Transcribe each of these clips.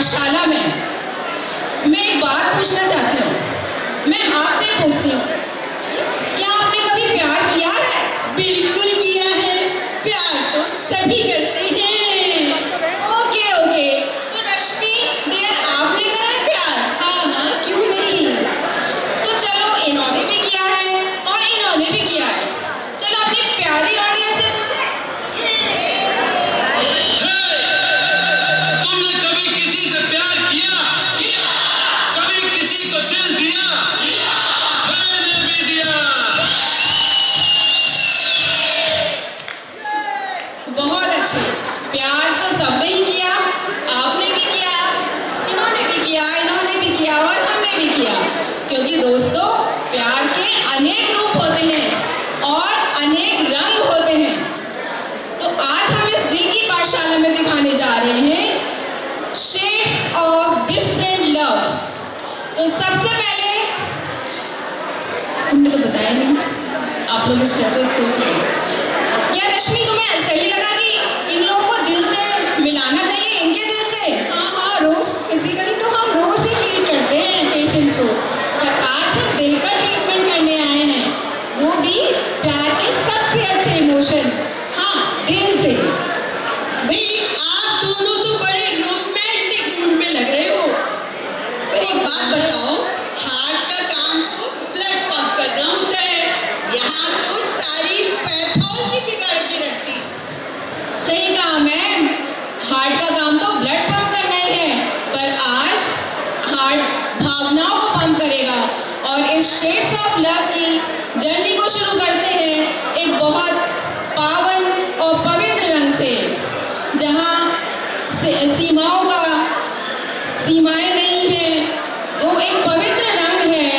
पाठशाला में मैं एक बात पूछना चाहती हूँ। मैं आपसे पूछती हूँ, क्या आपने कभी प्यार किया है? बिल्कुल किया है, प्यार तो सभी करते हैं। ओके ओके, तो रश्मि डियर, आपने करा है प्यार? हाँ हाँ, क्यों नहीं। तो चलो, इन्होंने भी किया है और इन्होंने भी किया है। चलो अपनी प्यारी ऑडियंस से पूछें। तुमने कभी किसी से प्यार किया? कभी किसी को दिल दिया? मैंने भी दिया। बहुत अच्छे। प्यार तो सबने ही किया, आपने भी किया, इन्होंने भी किया, इन्होंने भी किया और हमने भी किया। क्योंकि दोस्तों, प्यार के अनेक रूप होते हैं और अनेक रंग होते हैं। तो आज हम इस दिल की पाठशाला में दिखाने जा रहे हैं शेड्स ऑफ डिफरेंट लव। तो सबसे पहले, तुमने तो बताया नहीं, आप लोग स्टेथोस्कोप। या रश्मि, तुम्हें सही लगा कि इन लोगों को दिल से मिलाना चाहिए, इनके दिल से? हाँ हाँ, रोज फिजिकली तो हम रोज ही ट्रीट करते हैं पेशेंट्स को, पर आज हम दिल का ट्रीटमेंट करने आए हैं, वो भी प्यार के सबसे अच्छे इमोशन। हाँ, दिल से। भाई, आप दोनों तो बड़े रोमांटिक मूड में लग रहे हो। पर एक बात बताओ, हार्ट का काम तो ब्लड पंप करना होता है, यहाँ तो सारी पैथोलॉजी बिगाड़ के रखती। सही कहा मैम, हार्ट का काम तो ब्लड पंप करना ही है, पर आज हार्ट भावनाओं को पंप करेगा। और इस शेड्स ऑफ लव की जर्नी को शुरू करते हैं एक बहुत पावन और पवित्र रंग से, जहाँ सीमाओं का सीमाएं नहीं है, वो एक पवित्र रंग है।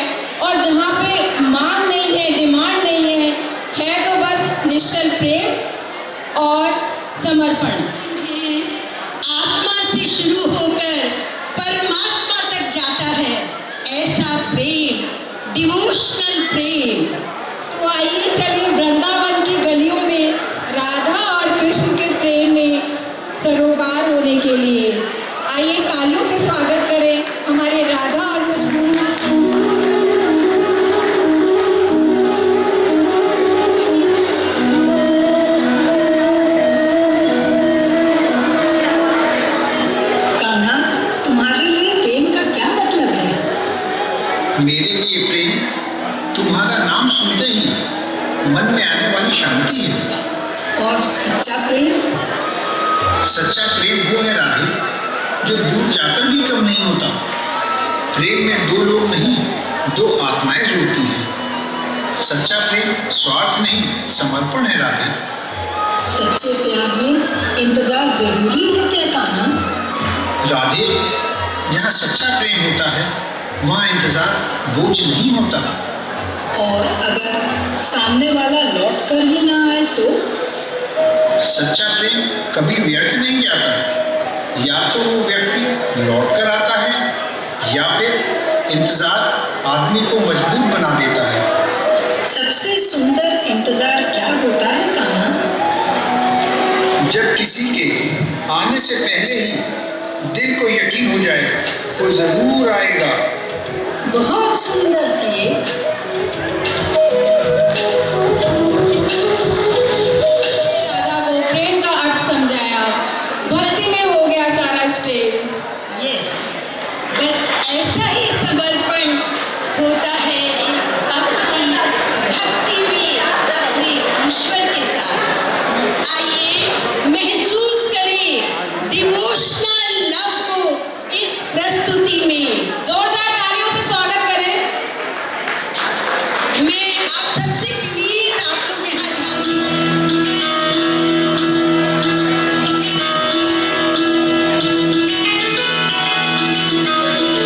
और जहाँ पे मांग नहीं है, डिमांड नहीं है तो बस निश्चल प्रेम और समर्पण। आत्मा से शुरू होकर परमात्मा तक जाता है ऐसा प्रेम, डिवोशनल प्रेम। तो आइए, चलिए वृंदावन की गलियों में राधा और कृष्ण के प्रेम में सरोकार होने के लिए आइए तालियों से स्वागत करें हमारे राधा और कृष्ण। मेरे लिए प्रेम तुम्हारा नाम सुनते ही मन में आने वाली शांति है। और सच्चा प्रेम? सच्चा प्रेम वो है राधे, जो दूर जाकर भी कम नहीं होता। प्रेम में दो लोग नहीं, दो आत्माएं जुड़ती हैं। सच्चा प्रेम स्वार्थ नहीं, समर्पण है राधे। सच्चे प्यार में इंतजार जरूरी है क्या कान्हा? राधे, यहाँ सच्चा प्रेम होता है, वहाँ इंतजार बोझ नहीं होता। और अगर सामने वाला लौट कर ही ना आए तो? सच्चा प्रेम कभी व्यर्थ नहीं जाता। या तो वो व्यक्ति लौट कर आता है या फिर इंतजार आदमी को मजबूर बना देता है। सबसे सुंदर इंतजार क्या होता है कान्हा? जब किसी के आने से पहले ही दिल को यकीन हो जाए वो जरूर आएगा। बहुत सुंदर किए। राधा को प्रेम का अर्थ समझाया, भक्ति में हो गया सारा स्टेज। यस, बस ऐसा ही समर्पण होता है भक्ति में अपने ईश्वर के साथ। आइए महसूस करें डिवोशनल लव को इस प्रस्तुति में। जोरदार तालियों से स्वागत करें। मैं आप सबसे प्लीज आप लोग यहाँ ध्यान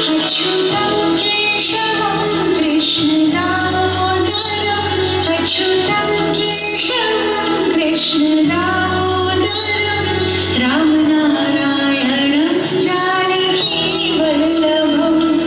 अच्युतं केशवं कृष्णदामोदरम्, अच्युतं केशवं कृष्णदामोदरम्, रामनारायणं जानकी वल्लभम्।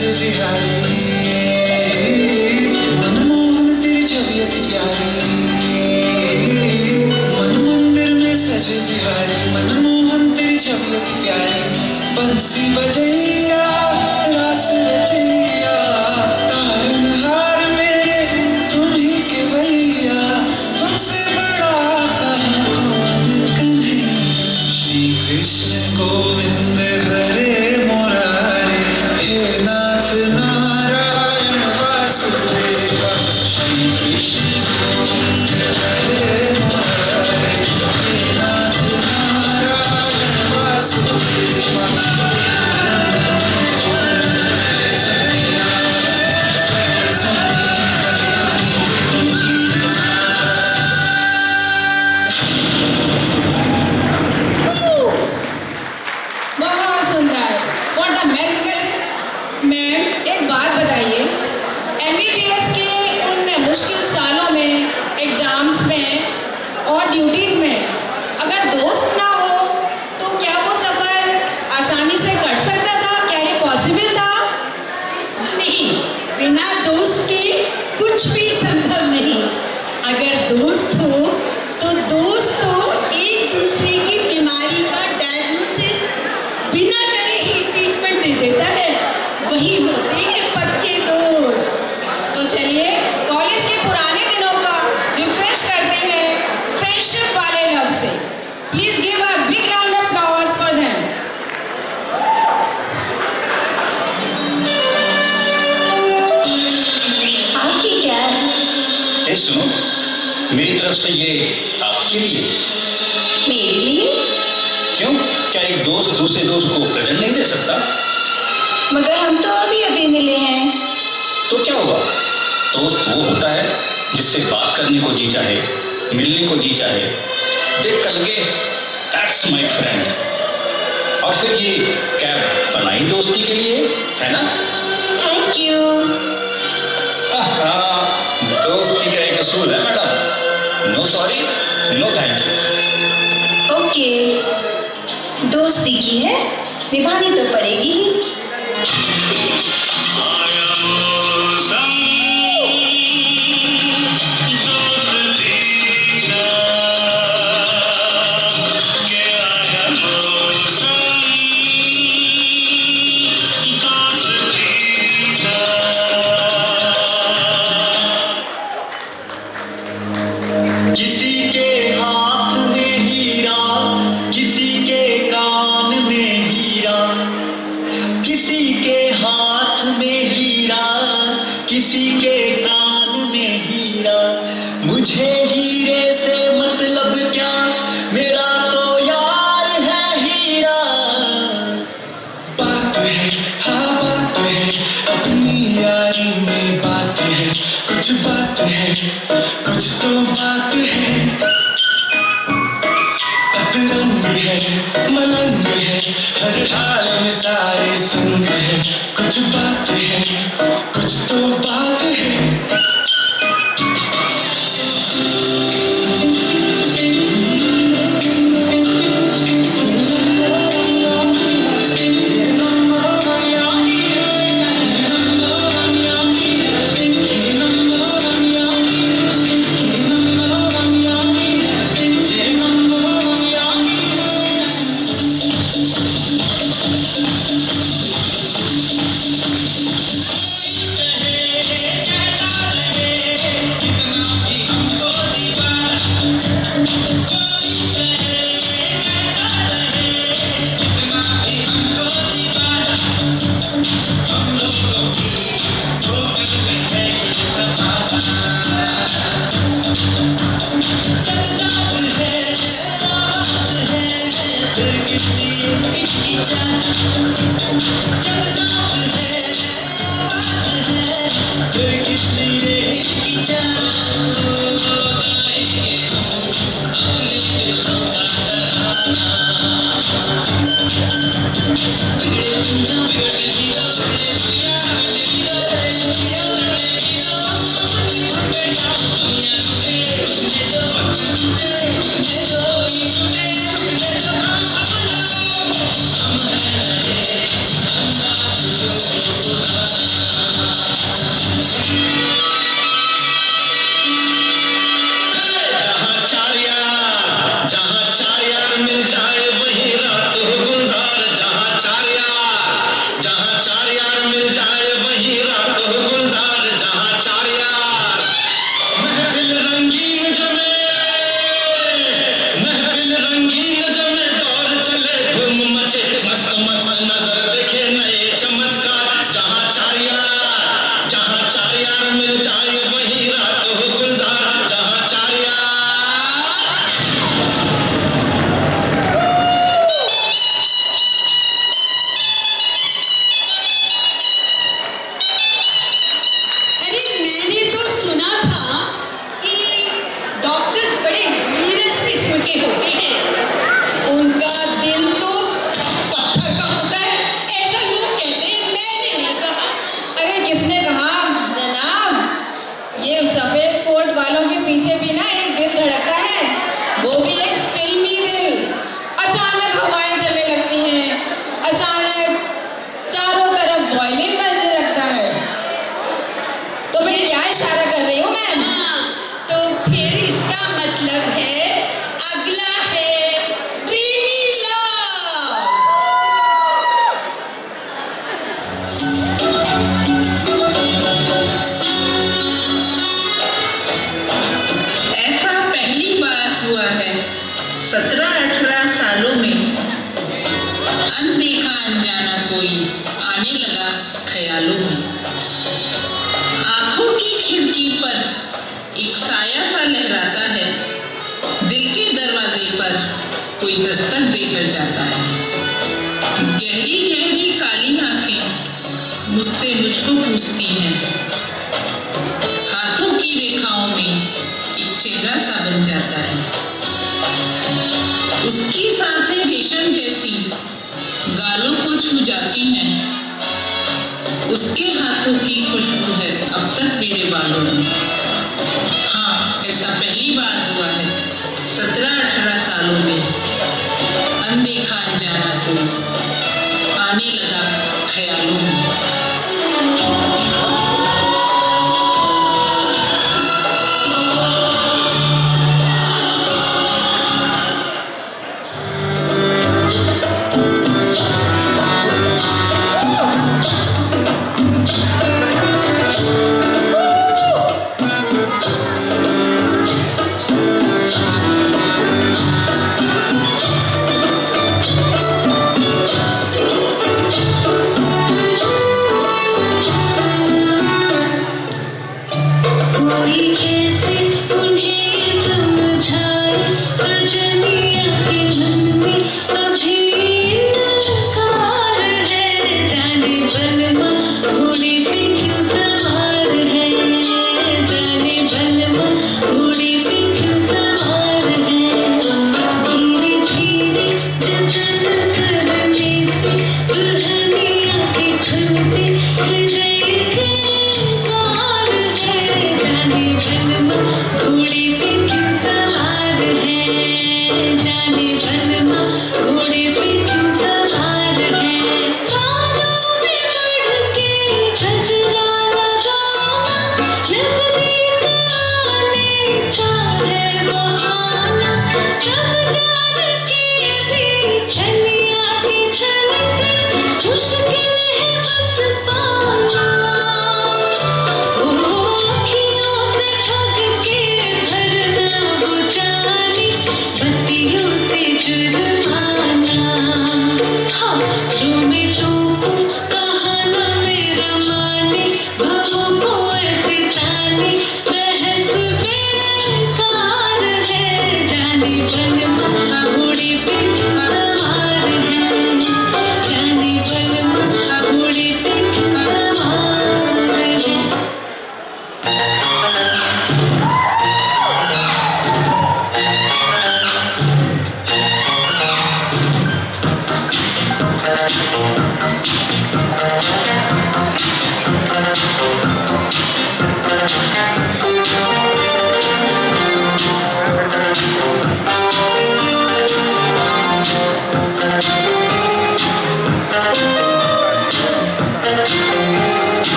सजे बिहारी, मनमोहन तेरी छवि अति प्यारी, मन मंदिर में सजे बिहारी, मनमोहन तेरी छवि अति प्यारी, बंसी बजैया रास रचैया, तारनहार मेरे तुम ही के भैया, तुमसे बड़ा कहाँ कौन कन्हैया। श्री कृष्ण गोविंद हरे मुरारी, हे नाथ नारायण वासुदेव। श्री कृष्ण गोविंद हरे मुरारी, हे नाथ नारायण वासुदेव। बहुत सुंदर, व्हाट अ मैजिकल। मैम एक बात बताइए, MBBS के उन मुश्किल सालों में, एग्जाम्स में और ड्यूटीज में अगर दोस्त ना हो तो क्या वो सफर आसानी से कट सकता था? क्या ये पॉसिबल था? नहीं, बिना दोस्त के कुछ भी संभव नहीं। अगर दोस्त हो तो दोस्त हो एक दूसरे की बीमारी का डायग्नोसिस बिना करे ही ट्रीटमेंट दे देता है, वही होते हैं पक्के दोस्त। तो चलिए कॉलेज के पुराने दिनों का रिफ्रेश करते हैं फ्रेंडशिप वाले लव से। Please give a big round of applause for them. आपकी क्या ए सुनो, मेरी तरफ से ये आपके लिए। मेरे लिए? क्यों, क्या एक दोस्त दूसरे दोस्त को प्रेजेंट नहीं दे सकता? मगर हम तो अभी अभी मिले हैं। तो क्या हुआ, दोस्त वो होता है जिससे बात करने को जी चाहे, मिलने को जी चाहे, देख कर लगे दैट्स माय फ्रेंड। और फिर ये कैब बनाई दोस्ती के लिए, है ना? Thank you. दोस्ती का एक असूल है madam, no sorry no thank you. Okay, दोस्ती की है, निभानी तो पड़ेगी ही। किसी के हाथ में हीरा, किसी के कान में हीरा, किसी के हाथ में हीरा, किसी के कान में हीरा। मुझे हीरे से मतलब क्या, मेरा तो यार है हीरा। बात है, हाँ बात है, अपनी यारी में बात है, कुछ बात है, कुछ तो बात है। अतरंग है, मलंग है, हर हाल में सारे संग है, कुछ बात है, कुछ तो बात है। चूसती हैं। हाथों की रेखाओं में एक चेहरा सा बन जाता है। उसकी सांसें रेशम जैसी गालों को छू जाती हैं। उसके हाथों की खुशबू है अब तक मेरे बालों में। हाँ, ऐसा पहली बार हुआ है 17-18 सालों में। अनदेखा अनजाना को आने लगा ख्यालों में।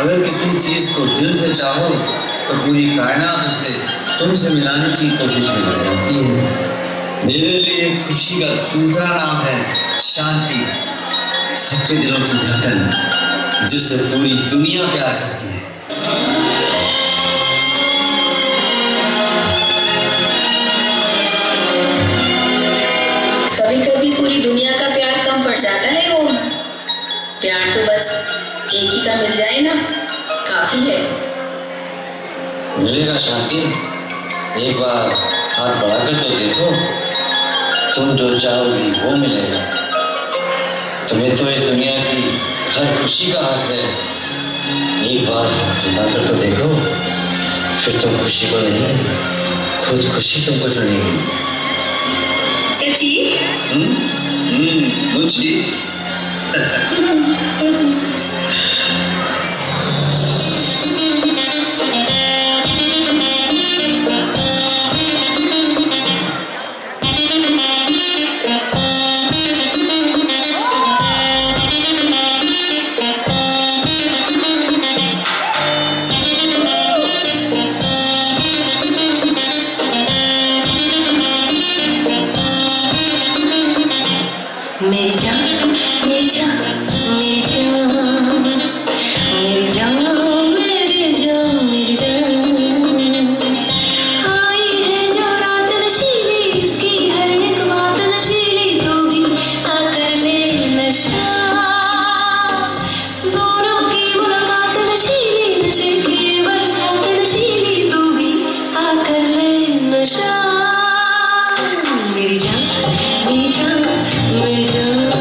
अगर किसी चीज को दिल से चाहो तो पूरी कायनात उसे तुमसे मिलाने की कोशिश में लग जाती है। मेरे लिए खुशी का दूसरा नाम है शांति, सबके दिलों की धड़कन जिससे पूरी दुनिया प्यार करती है। कभी कभी पूरी दुनिया का प्यार कम पड़ जाता है ओम। प्यार तो बस एक ही का मिल जाए ना, काफी है। मिलेगा शांति, एक बार हाथ बढ़ाकर तो देखो, तुम जो चाहोगी वो मिलेगा। तुम्हें तो इस दुनिया की हर खुशी का हक है, एक बार जताकर तो देखो, फिर तुम खुशी को नहीं, खुद खुशी तुमको चुनेगी। सच्ची? मुझी। मेरी जान मेरी जान मेरी जान मेरी जान मेरी जान मेरी जान, आई है जो रात नशीली, इसकी हर एक बात नशीली, तू भी आकर ले नशा, दोनों की मुलाकात नशीली, नशे की बरसात नशीली, तू भी आकर ले नशा। मेरी जान मेरी जान मेरी जान।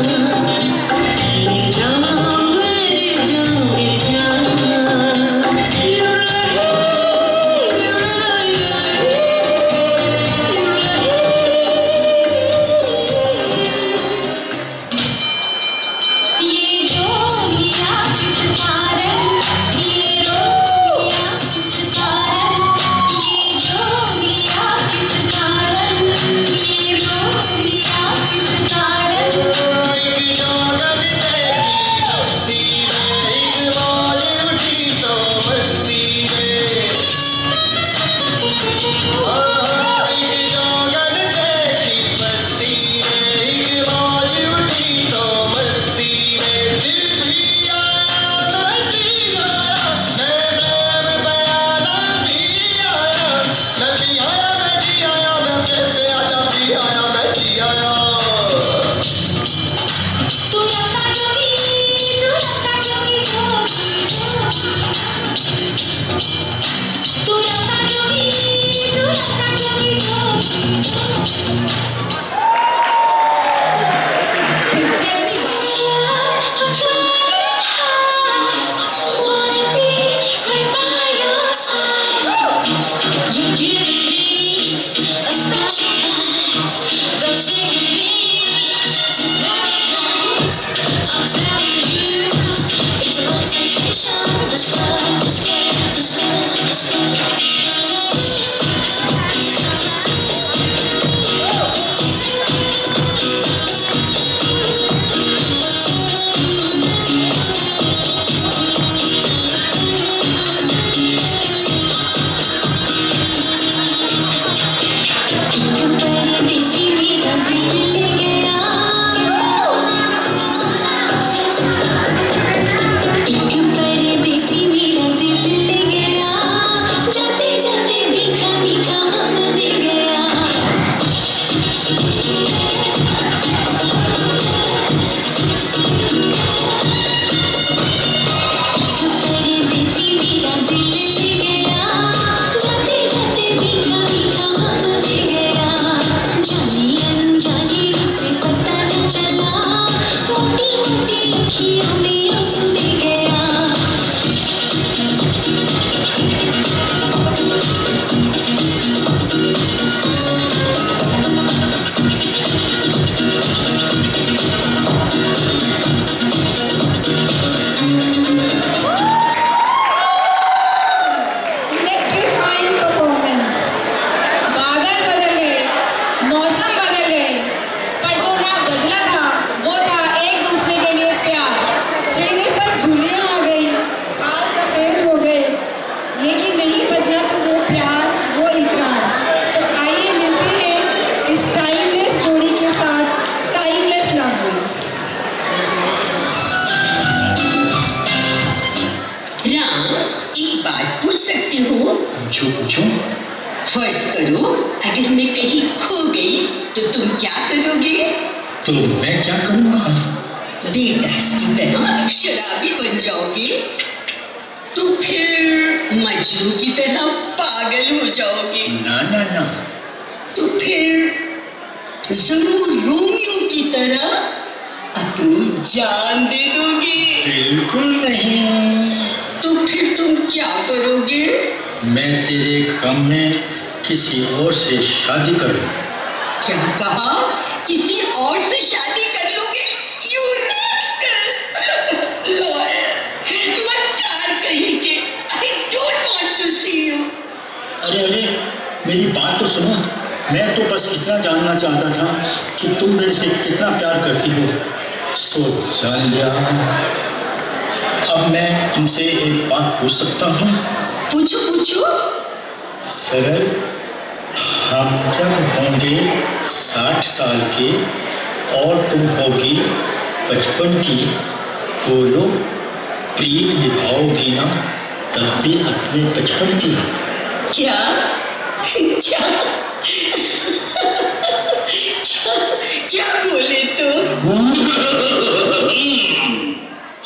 फर्ज करो अगर मैं कहीं खो गई तो तुम क्या करोगे? तो मैं क्या करूँगा? देवदास की तरह शराबी बन जाओगे, तो फिर मजनू की तरह पागल हो जाओगे। ना ना ना। तो फिर जरूर रोमियो की तरह अपनी जान दे दोगे। बिल्कुल नहीं। तो फिर तुम क्या करोगे? मैं तेरे गम में किसी और से शादी करूँ। क्या कहा? किसी और से शादी कर लोगे? You rascal! Lawyer, मक्कार कहीं के। I don't want to see you. अरे मेरी बात तो सुनो। मैं तो बस इतना जानना चाहता था कि तुम मेरे से कितना प्यार करती हो, सो जान लिया। अब मैं तुमसे एक बात पूछ सकता हूँ? पूछो पूछो। सरल, हम जब होंगे 60 साल के और तुम होगी 55 की, बोलो प्रीत निभाओगी ना तब भी अपने 55 की? क्या क्या क्या बोले तो?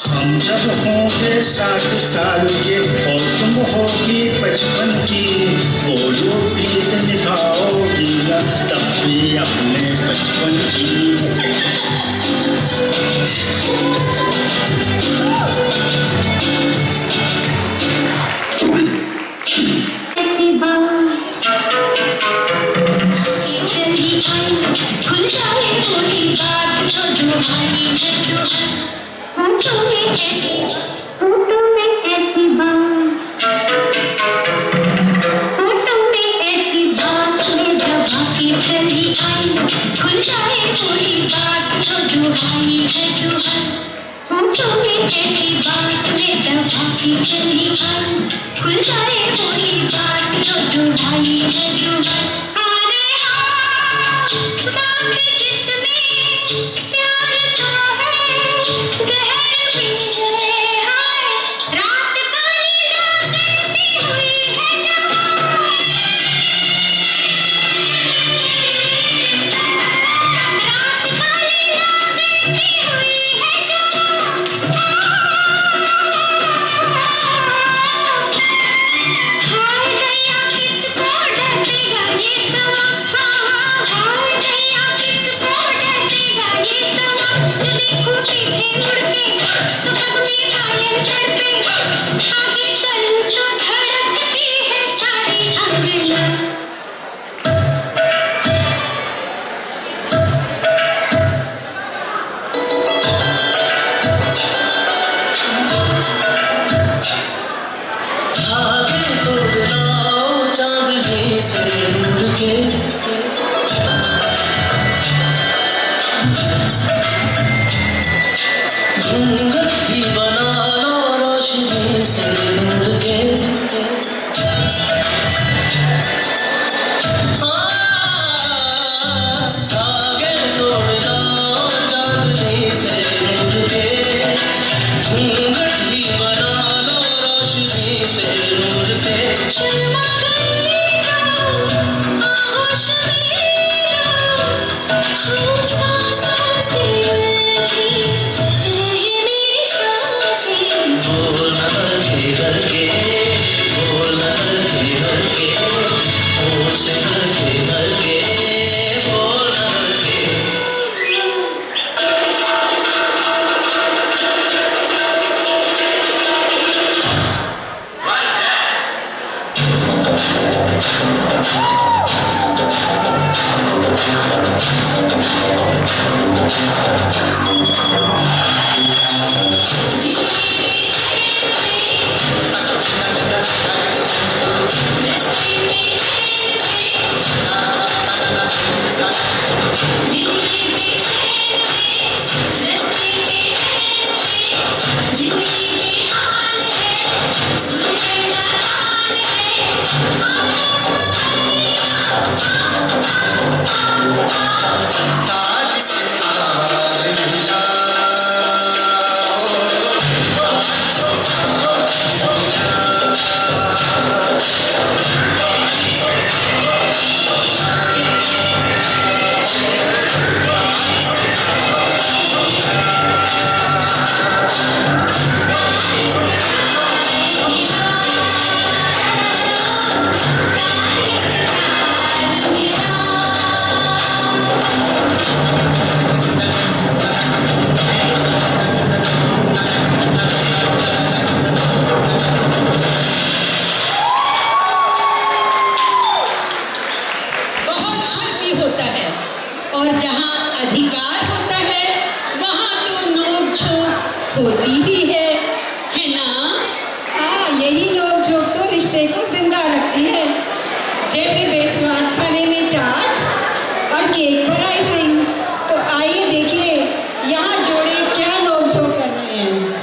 हम जब होंगे 60 साल के और तुम होगी 55 की, बोलो प्रीत निभाओगी ना तब भी अपने 55 की? अधिकार होता है वहाँ तो नोक झोंक होती ही है ना? हाँ, यही नोक झोंक तो रिश्ते को जिंदा रखती है। जैसे बेस्वाद खाने में चाट और केक पर आइसिंग। तो आइए देखिए यहाँ जोड़े क्या नोक झोंक कर रहे हैं।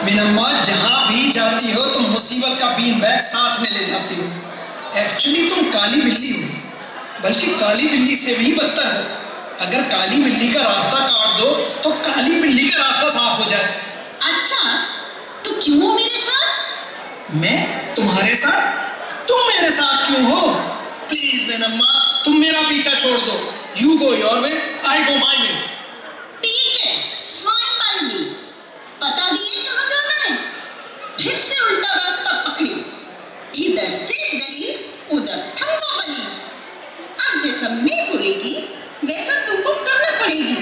मीनम्मा, जहाँ भी जाती हो तुम मुसीबत का बीन बैग साथ में ले जाती हो। एक्चुअली तुम काली बिल्ली हो, बल्कि काली बिल्ली से भी बदतर हो। अगर काली बिल्ली का रास्ता काट दो तो काली बिल्ली का रास्ता साफ हो जाए। अच्छा, तो क्यों हो मेरे साथ? मैं तुम्हारे साथ? तुम मेरे साथ क्यों हो? प्लीज मीनम्मा, तुम मेरा पीछा छोड़ दो। यू गो योर वे, आई गो माई वे। ठीक है, फाइन बाय मी। बता दिए कहाँ जाना है। फिर से उल्टा रास्ता पकड़ी, इधर से गली उधर थंगा बली। अब जैसा मैं बोलेगी वैसा तुमको करना पड़ेगी।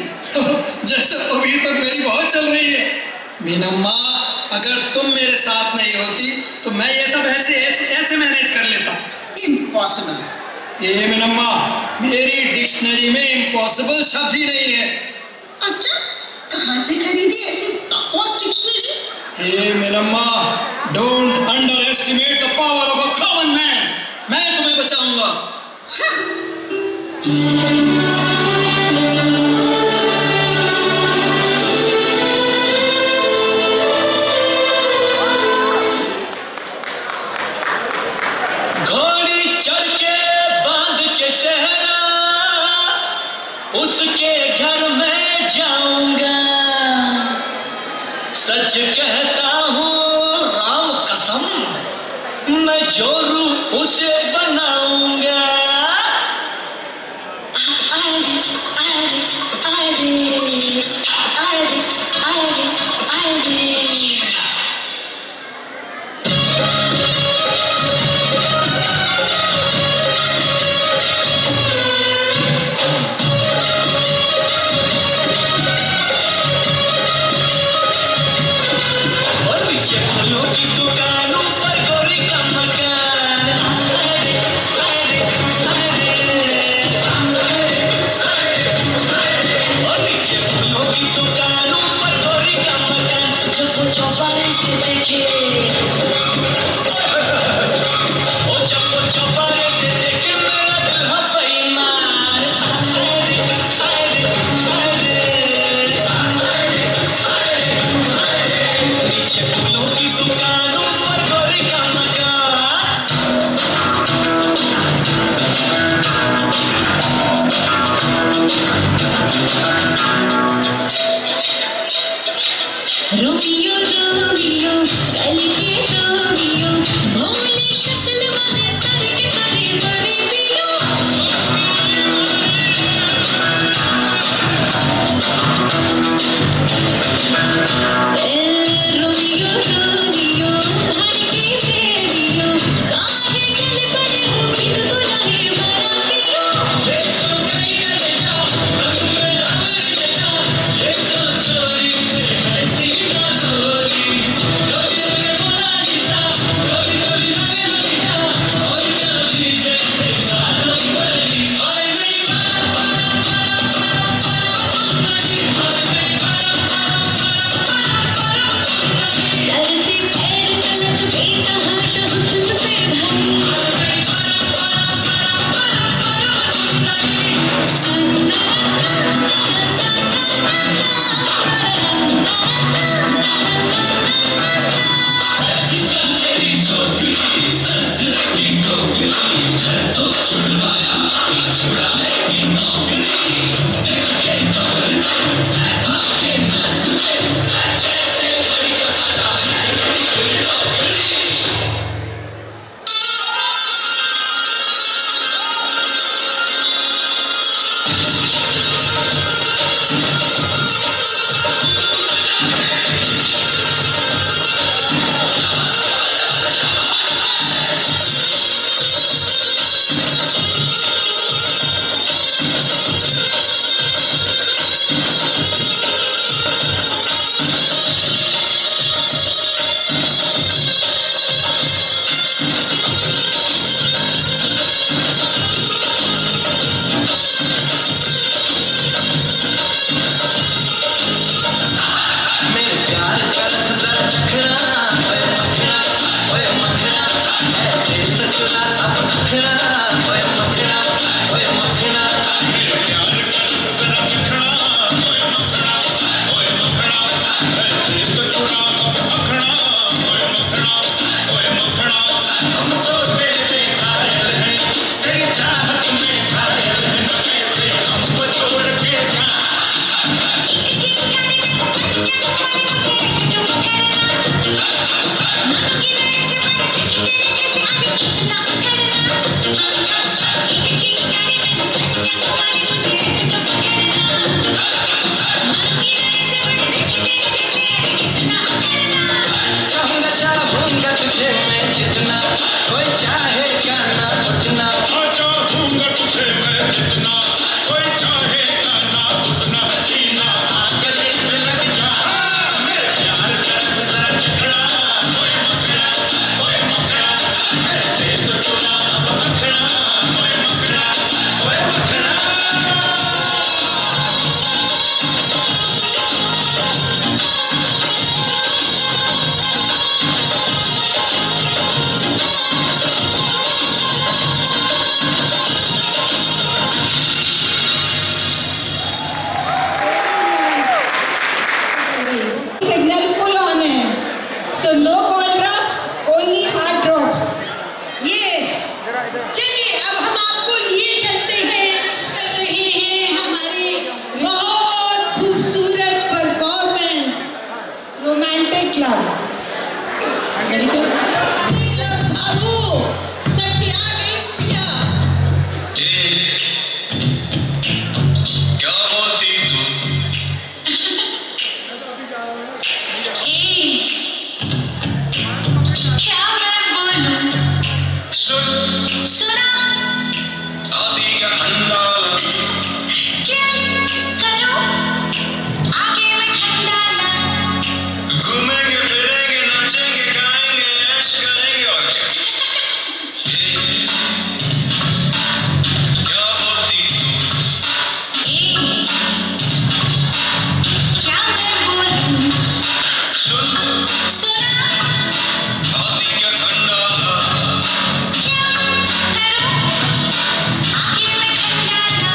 जैसे अभी तक मेरी बहुत चल रही है। मीनम्मा, अगर तुम मेरे साथ नहीं होती तो मैं ये सब ऐसे मैनेज कर लेता। इम्पॉसिबल। ये मीनम्मा, मेरी डिक्शनरी में इम्पॉसिबल शब्द ही नहीं है। अच्छा, कहाँ से खरीदी ऐसी बकवास डिक्शनरी? ये Meenamma, don't underestimate the power of a common man. मैं तुम्हें बचाऊंगा। घोड़ी चढ़ के बांध के सहरा उसके घर में जाऊंगा। सच कहता हूँ राम कसम, मैं जो रूप उसे बनाऊंगा। फलों की दुकानों पर गोरी का मकान। और नीचे फलों की दुकानों पर गोरी का मकान। जब वो चौबारे से देखे, ओ जब वो चौबारे से देखे मेरा दिल हो बेईमान। नीचे फूलों की दुकानों पर गोरी का मकान। रोमियो रोमियो कल के रोमियो, भोली शक्ल वाले सारे के सारे बड़े पियो। रोमियो रोमियो धड़के प्रेमियो, काहे गल पड़े वो बिन बुलाए बरातियो। सर से पैर तलक बेतहाशा हुस्न से अब मखना ओए मखना ओए मखना मेरा प्यार कर जरा मखना ओए मखना ओए मखना ऐसे तो छुड़ा अब मखना ओए मखना ओए मखना हम तो तेरे पे घायल हैं तेरी चाहत में घायल हैं कैसे हमको छोड़ के जा चाहूंगा चाहूंगा तुझे मैं जितना कोई चाहेगा ना उतना चाहूंगा तुझे मैं जितना कोई चाहेगा ना उतना हसीना गले से लग जा मेरे प्यार का जरा चखड़ा ओए मखना ओए मखना ऐसे तो छुड़ा अब मखना ओए मखना ओए मखना सिग्नल फुल ऑन है, so no call drops, only heart drops. Yes चलिए अब हम आपको लिए चलते हैं कर रहे हैं हमारे बहुत खूबसूरत परफॉर्मेंस Romantic love. बाबू सठिया गई भैया क्या बोलती तू क्या मैं बोलूं सुन सुना आदि का खंडाला क्या करूं आगे मैं खंडाला घूमेंगे फिरेंगे नाचेंगे गाएंगे ऐश करेंगे और क्या क्या बोलती तू क्या मैं बोलूं सुन सुना आदि का खंडाला क्या करूं आगे मैं खंडाला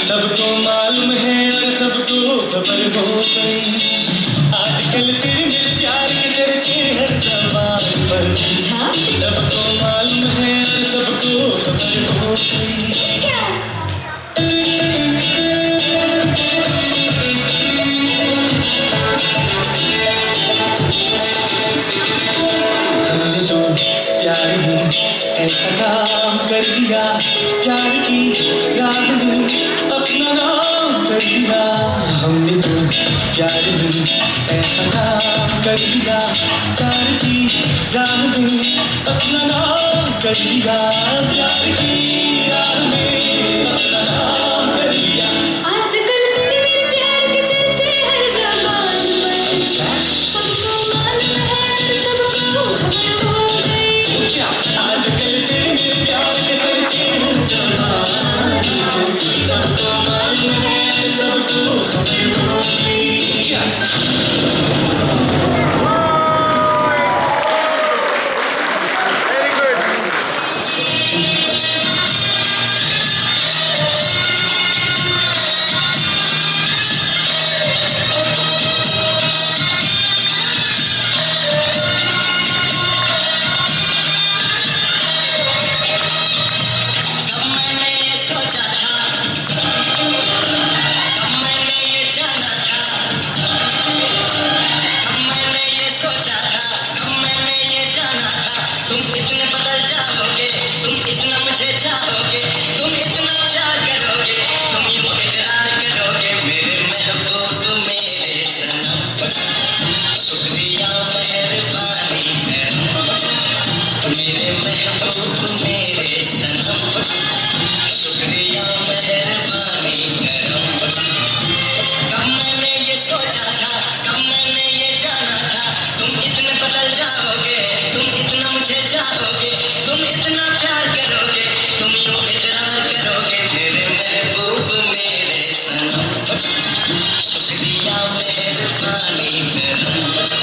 सबको मालूम है और सबको खबर हो गई। आजकल तेरे मेरे प्यार के चर्चे हर ज़बान पर, सबको मालूम है और सबको खबर हो गई। हमने तो प्यार में ऐसा काम कर दिया, प्यार की राह में अपना नाम कर दिया। हमने तो प्यार में ऐसा काम कर दिया, प्यार की राह में अपना नाम कर दिया। प्यार की राह में अपना नाम कर दिया। आजकल तेरे मेरे प्यार के चर्चे हर ज़बान पर, सबको मालूम है सबको खबर हो गई। क्या आजकल तेरे मेरे प्यार के चर्चे हर ज़बान पर, सबको मालूम है सबको खबर हो गई। क्या शुक्रिया मेहरबानी करम।